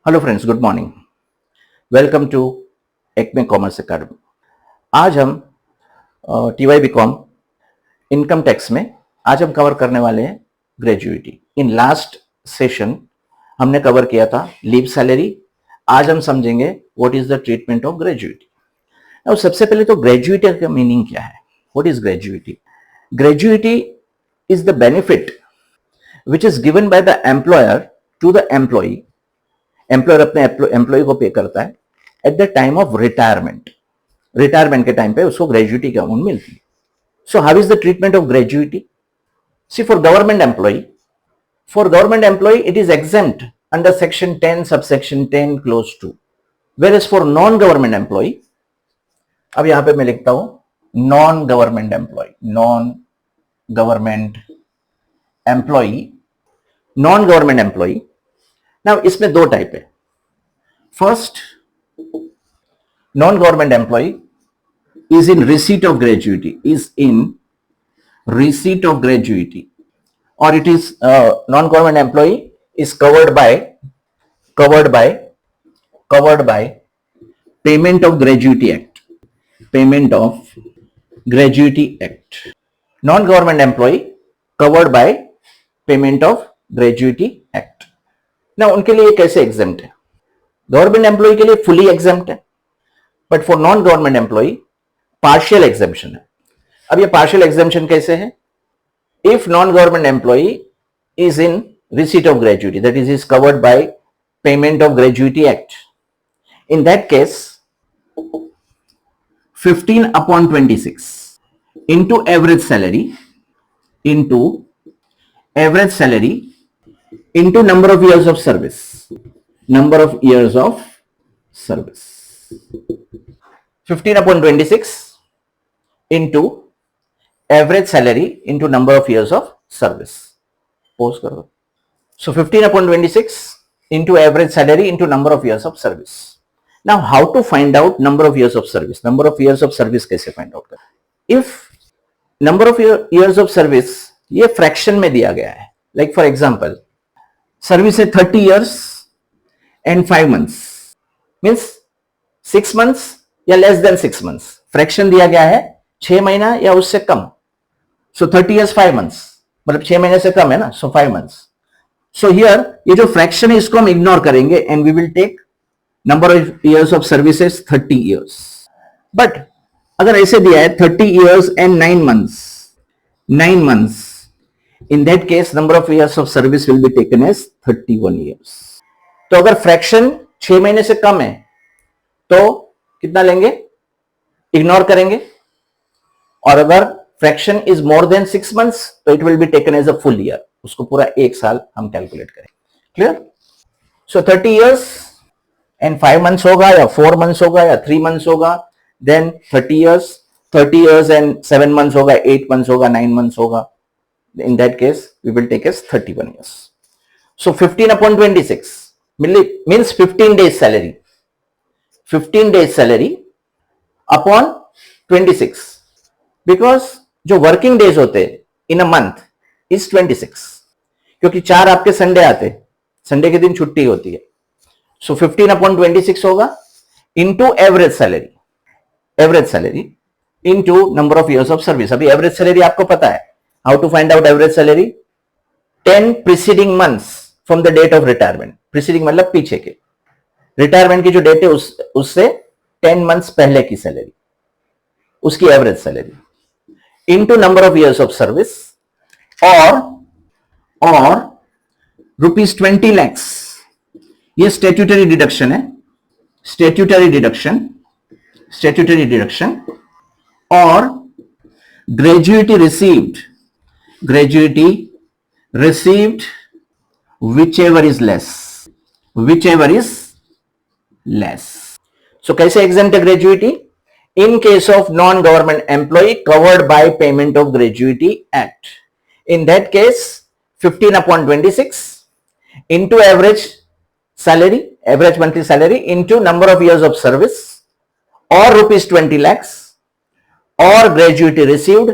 Hello friends, good morning. Welcome to Acme commerce academy. आज हम TY BCom income tax में आज हम कवर करने वाले हैं ग्रेजुएटी। इन लास्ट सेशन हमने कवर किया था लीव सैलरी। आज हम समझेंगे what is the treatment of gratuity. अब सबसे पहले तो ग्रेजुएटी का मीनिंग क्या है? What is gratuity? Gratuity is the benefit which is given by the employer to the employee. Employer अपने एम्प्लॉय को पे करता है at the time of retirement. Retirement के टाइम पे उसको ग्रेजुएटी की अमाउंट मिलती है। सो how is the treatment of gratuity? See for government employee it is exempt under section 10 subsection 10 clause 2, whereas for non government employee, अब यहां पे मैं लिखता हूं नॉन गवर्नमेंट एम्प्लॉय। नाउ इसमें दो टाइप है। First, non government employ is in receipt of gratuity, or it is non-government employee is covered by payment of gratuity act. Non-government employee covered by payment of gratuity act. now उनके लिए कैसे exempt है? Government employ के लिए fully exempt है, but for non government employ partial exemption है। अब ये पार्शियल एग्जेम्पशन कैसे है? If non government employ is in receipt of gratuity, that is covered by payment of gratuity act, in that case 15/26 into average salary into number of years of service. 15/26 into average salary into number of years of service. Pause करो। So 15/26 into average salary into number of years of service. Now how to find out number of years of service? Number of years of service कैसे find out करें? If number of years of service ये fraction में दिया गया है, like for example service है 30 years and 5 months, means 6 months या less than 6 months। Fraction दिया गया है 6 महीना या उससे कम। सो 30 years 5 months, मतलब 6 महीने से कम है ना, सो 5 months। सो हियर ये जो फ्रैक्शन है इसको हम इग्नोर करेंगे and we will take number of years of services 30 years। But अगर ऐसे दिया है 30 years and 9 months, in that case number of years of service will be taken as 31 years। तो अगर फ्रैक्शन 6 महीने से कम है तो कितना लेंगे? इग्नोर करेंगे। और अगर fraction is more than 6 months तो it will be taken as a full year, उसको पूरा एक साल हम कैलकुलेट करेंगे। Clear? So 30 years and 5 months होगा या 4 months होगा या 3 months होगा, देन 30 years and 7 months होगा, 8 months होगा, 9 months होगा, in that case we will take as 31 years। so 15/26 means 15 days salary upon 26, because जो वर्किंग डेज होते इन अ मंथ इज 26, क्योंकि 4 आपके संडे आते, संडे के दिन छुट्टी होती है। सो 15/26 होगा into average salary into number of years of service. अभी एवरेज सैलरी आपको पता है। How to find out average salary? 10 preceding months from the date of retirement. Preceding मतलब पीछे के, रिटायरमेंट की जो डेट है उससे 10 months पहले की सैलरी, उसकी average salary into number of years of service और ₹20 lakhs। ये स्टेट्यूटरी डिडक्शन है, स्टेट्यूटरी डिडक्शन और gratuity received whichever is less। so कैसे exempt है gratuity? in case of non-government employee covered by payment of gratuity act, in that case 15/26 into average monthly salary into number of years of service or ₹20 lakhs or gratuity received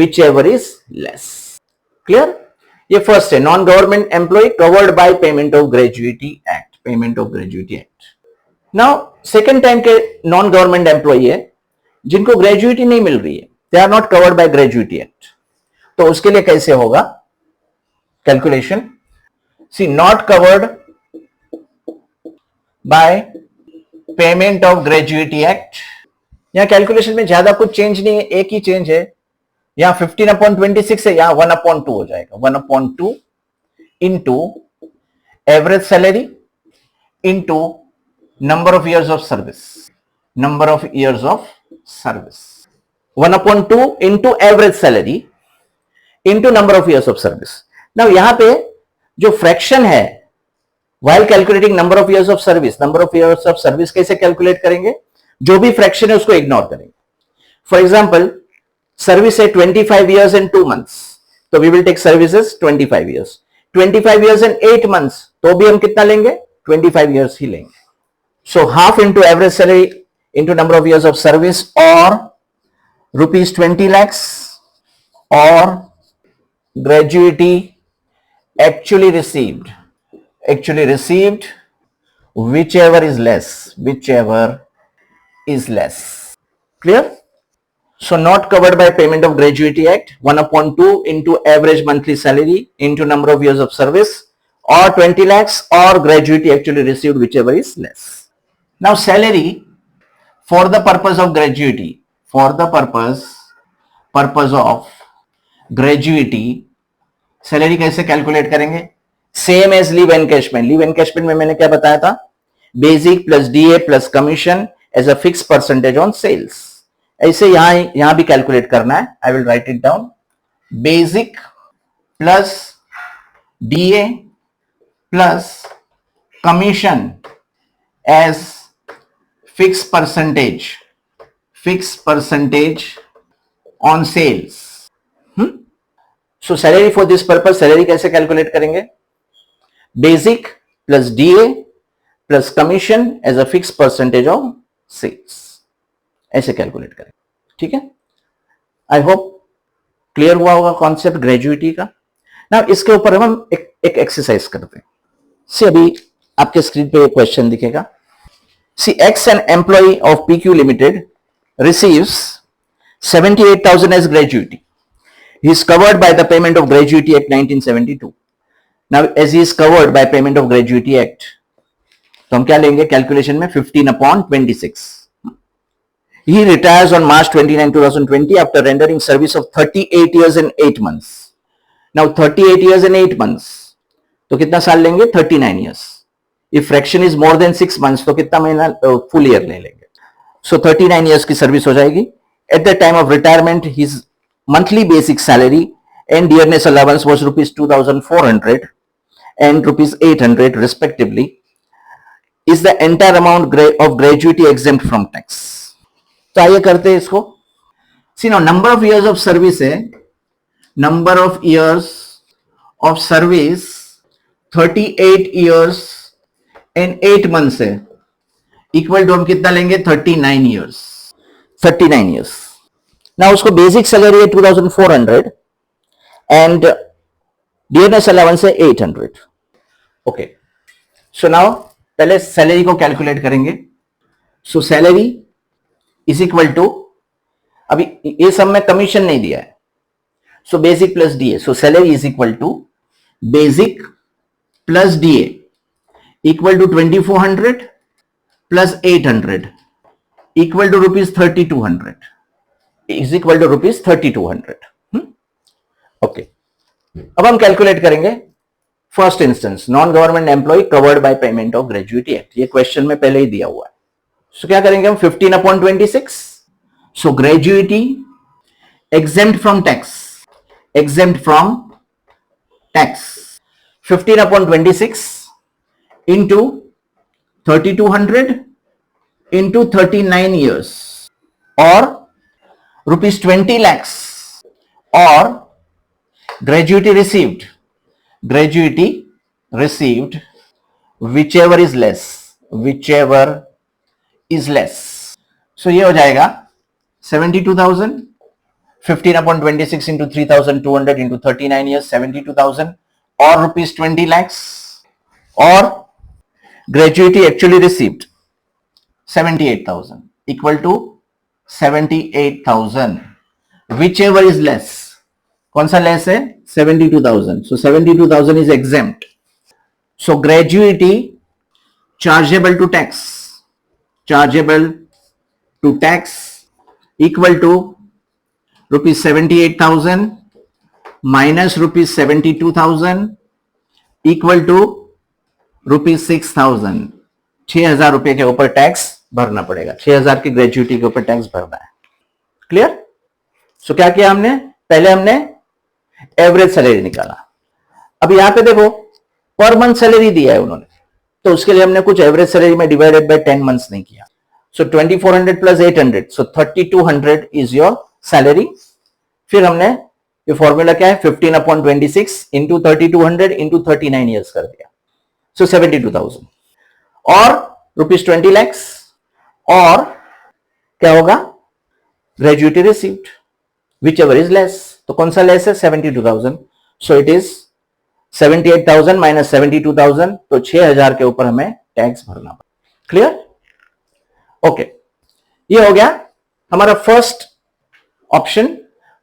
whichever is less। Clear? ये first है, non government employ covered by payment of gratuity act. Payment of gratuity act. Now second time के non government employee है जिनको gratuity नहीं मिल रही है, they are not covered by gratuity act, तो उसके लिए कैसे होगा calculation? See not covered by payment of gratuity act, यहां कैलकुलेशन में ज्यादा कुछ चेंज नहीं है, एक ही चेंज है, यहां 15/26 है, यहां 1/2 हो जाएगा, 1/2 into average salary into number of years of service, number of years of service, 1/2 into average salary into number of years of service. Now यहां पे जो फ्रैक्शन है while calculating number of years of service, number of years of service कैसे calculate करेंगे? जो भी fraction है उसको इग्नोर करेंगे। फॉर एग्जाम्पल सर्विस है 25 years and 2 months, तो we will take services 25 years, 25 years and 8 months, तो भी हम कितना लेंगे? 25 years ही लेंगे। So half into average salary into number of years of service और रुपीज 20 lakhs और gratuity actually received whichever is less, clear? So not covered by payment of gratuity act, 1/2 into average monthly salary into number of years of service or 20 lakhs or gratuity actually received whichever is less. Now salary for the purpose of gratuity, for the purpose of gratuity salary कैसे calculate करेंगे? Same as leave encashment. Leave encashment में मैंने क्या बताया था? Basic plus DA plus commission as a fix percentage on sales. ऐसे यहां भी कैलकुलेट करना है। I will write it down, basic plus DA plus commission as fix percentage on sales. So salary for this purpose, salary कैसे calculate करेंगे? Basic plus DA plus commission as a fix percentage of sales, ऐसे calculate करेंगे। ठीक है, I hope clear हुआ होगा concept gratuity का। ना इसके ऊपर हम एक एक्सरसाइज करते हैं। सी अभी आपके स्क्रीन पे एक क्वेश्चन दिखेगा। C X an employee of PQ limited receives 78,000 as gratuity. He is covered by the payment of Gratuity Act 1972. Now, as he is covered by payment of Gratuity Act, तो हम क्या लेंगे calculation में? 15/26. He retires on March 29, 2020 after rendering service of 38 years and 8 months. Now, 38 years and 8 months, तो कितना साल लेंगे? 39 years. If fraction is more than 6 months, तो कितना महीना? फुल ईयर ले लेंगे। So 39 years की सर्विस हो जाएगी। At the time of retirement, his monthly basic salary and dearness allowance was rupees 2,400 and rupees 800 respectively. Is the entire amount of gratuity exempt from tax? तो आइए करते हैं इसको। See now, number of years of service है, number of years of service 38 years and 8 months है, equal to हम कितना लेंगे? 39 years. 39 years. Now उसको बेसिक सैलरी है 2,400 एंड डियरनेस अलाउंस है 800. ओके, सो नाउ पहले सैलरी को कैलकुलेट करेंगे। So salary is equal to, अभी ये सब में कमीशन नहीं दिया है, so basic plus DA. So salary is equal to basic plus DA equal to 2,400 plus 800 equal to rupees 3,200 is equal to rupees 3,200. Okay, अब हम कैलकुलेट करेंगे first instance, non government employ covered by payment of gratuity act. ये question में पहले ही दिया हुआ है। सो क्या करेंगे हम? 15/26. सो gratuity exempt from tax, 15/26 into 3,200 into 39 years or rupees 20 lakhs or gratuity received whichever is less. So ये हो जाएगा 72,000, 15/26 into 3,200 into 39 years, 72,000 or rupees 20 lakhs or gratuity actually received 78,000 equal to 78,000, whichever is less. कौन सा less है? 72,000. So 72,000 is exempt. So gratuity chargeable to tax equal to rupees 78,000 minus rupees 72,000 equal to rupees 6,000. 6,000 रुपए के ऊपर tax भरना पड़ेगा. 6,000 की ग्रेजुइटी के ऊपर टैक्स भरना है. क्लियर? सो क्या किया हमने? पहले हमने एवरेज सैलरी निकाला. अब यहां पे देखो पर मंथ सैलरी दिया है उन्होंने, तो उसके लिए हमने कुछ एवरेज सैलरी में डिवाइडेड बाय 10 मंथ्स नहीं किया. सो 2400 plus 800, so 3200 is your salary. फिर हमने ये फॉर्मूला क्या है? 15/26 इंटू 3200 इंटू 39 ईयर्स कर दिया. सो 72,000 और रुपीज 20 lakhs और क्या होगा? Gratuity received whichever is less. तो कौन सा लेस है? 72,000. So it is 78,000 minus 72,000. तो 6,000 के ऊपर हमें टैक्स भरना पड़ा. क्लियर? ओके, ये हो गया हमारा first option,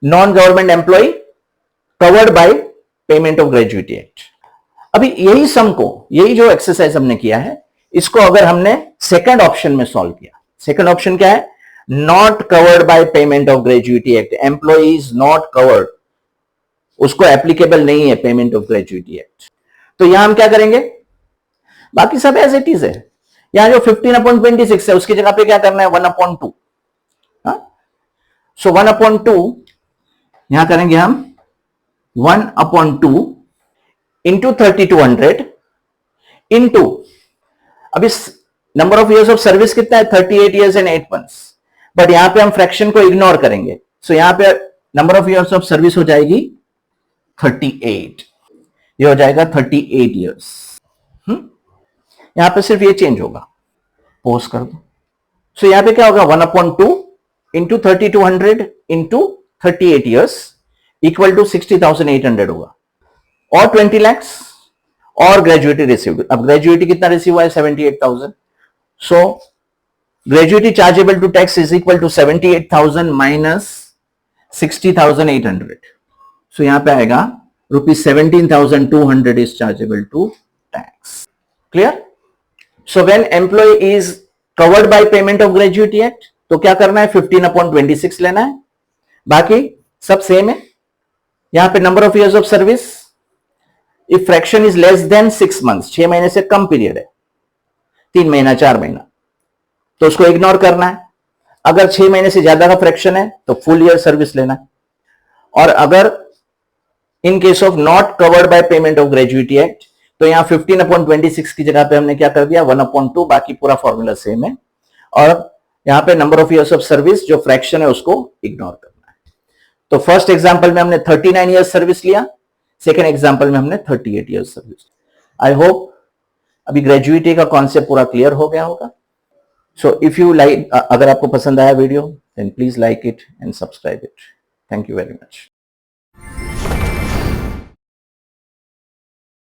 non government employ covered by payment of gratuity act. अभी यही सम को, यही जो एक्सरसाइज हमने किया है, इसको अगर हमने सेकंड ऑप्शन में सॉल्व किया. सेकंड ऑप्शन क्या है? Not covered by payment of gratuity act. Employee is not covered, उसको एप्लीकेबल नहीं है पेमेंट ऑफ ग्रेजुइटी एक्ट. तो यहां हम क्या करेंगे? बाकी सब एज इट इज है. यहां जो 15/26 है उसकी जगह पे क्या करना है? 1/2. सो 1/2 यहां करेंगे हम 1/2 इंटू 3200 इंटू, अब इस number of years of service कितना है? 38 ईयर्स एंड 8 मंथ्स. बट यहां पे हम फ्रैक्शन को इग्नोर करेंगे. सो यहां पे number of years of service हो जाएगी 38. ये हो जाएगा 38 ईयर्स. यहां पे सिर्फ ये चेंज होगा. पोज कर दो. सो यहां पे क्या होगा? 1/2 into 3200 into 38 years equal to 60,800 होगा. और 20 lakhs और ग्रेजुइटी रिसीव्ड. अब ग्रेजुइटी कितना रिसीव हुआ है? 78,000. So gratuity chargeable to tax is equal to 78,000 minus 60,800. So यहां पे आएगा rupees 17,200 is chargeable to tax. Clear? So when employee is covered by payment of gratuity act, तो क्या करना है? 15/26 लेना है. बाकी सब सेम है. यहां पे number of years of service, if fraction is less than 6 months, 6 महीने से कम पीरियड है, 3 महीना 4 महीना, तो उसको इग्नोर करना है. अगर 6 महीने से ज्यादा का फ्रैक्शन है तो फुल ईयर सर्विस लेना है. और अगर in case of not covered by payment of gratuity act, तो यहां 15/26 की जगह पे हमने क्या कर दिया? 1/2. बाकी पूरा फॉर्मूला सेम है. और यहां पे number of years of service जो फ्रैक्शन है उसको इग्नोर करना है. तो फर्स्ट एग्जांपल में हमने 39 इयर्स सर्विस लिया. सेकेंड एग्जांपल में हमने 38 इयर्स सर्विस. आई होप अभी ग्रेजुइटी का कॉन्सेप्ट पूरा क्लियर हो गया होगा. सो इफ यू लाइक, अगर आपको पसंद आया video, then please like it and subscribe it. Thank you very much.